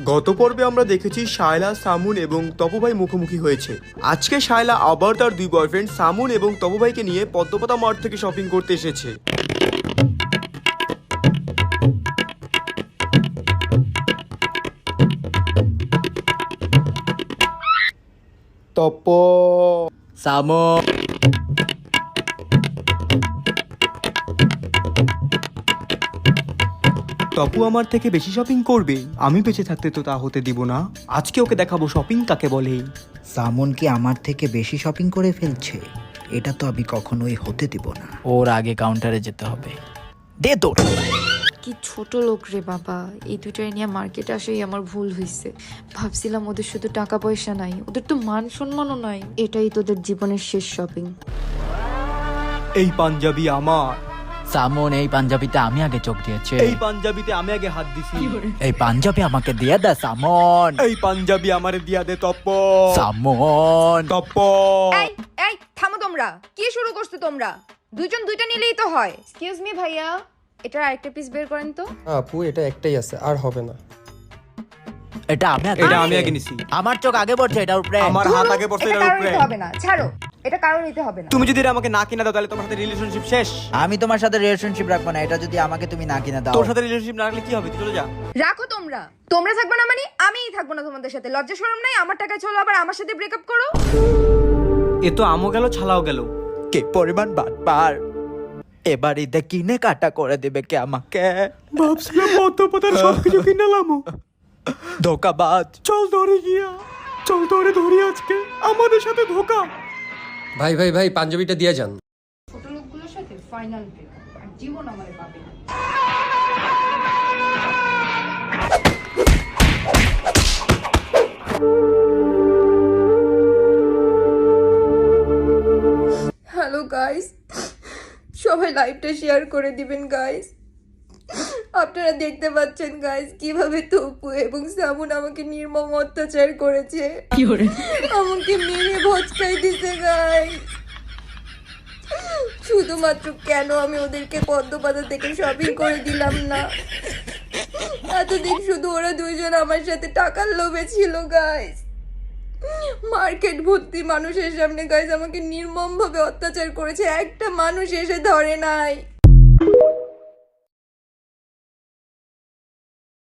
গত পর্বে আমরা দেখেছি শায়লা, সামুন এবং তপভাই মুখোমুখি হয়েছে। আজকে শায়লা আবার তার দুই বয়ফ্রেন্ড সামুন এবং তপভাইকে নিয়ে পদ্মপাতা মার্ট থেকে শপিং করতে এসেছে। তপ, সামুন, তপু আমার থেকে বেশি শপিং করবে, আমি বেঁচে থাকতে তো তা হতে দিব না। আজকে ওকে দেখাবো শপিং কাকে বলে। সামন কি আমার থেকে বেশি শপিং করে ফেলছে? এটা তো আমি কখনোই হতে দিব না। ওর আগে কাউন্টারে যেতে হবে। দে তোর। কি ছোট লোক রে বাবা, এই দুইটারে নিয়ে মার্কেটে আসাই আমার ভুল হয়েছে। ভাবছিলাম ওদের শুধু টাকা পয়সা নাই, ওদের তো মান সম্মানও নাই। এটাই তোদের জীবনের শেষ শপিং। এই পাঞ্জাবি আমার, সামুন, এই পাঞ্জাবিতে আমি আগে চোখ দিয়েছি। এই পাঞ্জাবিতে আমি আগে হাত দিছি। এই পাঞ্জাবি আমাকে দিয়ে দে সামুন। এই পাঞ্জাবি আমারে দিয়া দে তপ। সামুন, তপ, এই এই থামো তোমরা, কি শুরু করছো তোমরা? দুইজন দুইটা নিলেই তো হয়। এক্সকিউজ মি ভাইয়া, এটার আরেকটা পিস বের করেন তো। আপু এটা একটাই আছে, আর হবে না। এটা আমি আগে নিছি। আমার চোখ আগে পড়ছে এটার উপরে। আমার হাত আগে পড়ছে এটা এর কারো উপরে। নিতে হবে না, ছাড়ো, এটা কারো নিতে হবে না। তুমি যদি এটা আমাকে না কিনা দাও তাহলে তোমার সাথে রিলেশনশিপ শেষ। আমি তোমার সাথে রিলেশনশিপ রাখবো না, এটা যদি আমাকে তুমি না কিনে দাও। তোর সাথে রিলেশনশিপ না রাখলে কি হবে? তুই চলে যা। রাখো তোমরা, তোমরা থাকবে না মানে আমিই থাকবো না তোমাদের সাথে। লজ্জা শরম নাই? আমার টাকা চলো আবার আমার সাথে ব্রেকআপ করো। এ তো আমও গেল ছালাও গেল। কে পরিমাণ বাটপার! এবার ঈদে কিনে কাটা করে দিবে কে আমাকে? ভাবছিলাম পদ্মপাতার সবকিছু কিনালাম। ধোকাবাজ! চল ধরে গিয়া, চল ধরে ধরি আজকে আমাদের সাথে ধোকা। ভাই ভাই ভাই পাঞ্জাবিটা দিয়ে যান। ছোট লোকগুলোর সাথে ফাইনাল ব্রেকআপ, আর জীবন আমারে পাবে না। হ্যালো গাইস, সবাই লাইভটা শেয়ার করে দিবেন গাইস। আপনারা দেখতে পাচ্ছেন গাইস কিভাবে তপু এবং সামুন আমাকে নির্মম অত্যাচার করেছে। আমাকে মেরে ভচকাই দিছে গাইস। শুধুমাত্র কেন আমি ওদেরকে পদ্মপাতা থেকে শপিং করে দিলাম না? এতদিন শুধু ওরা দুইজন আমার সাথে টাকার লোভে ছিল গাইস। মার্কেট ভর্তি মানুষের সামনে গাইস আমাকে নির্মম ভাবে অত্যাচার করেছে, একটা মানুষ এসে ধরে নাই।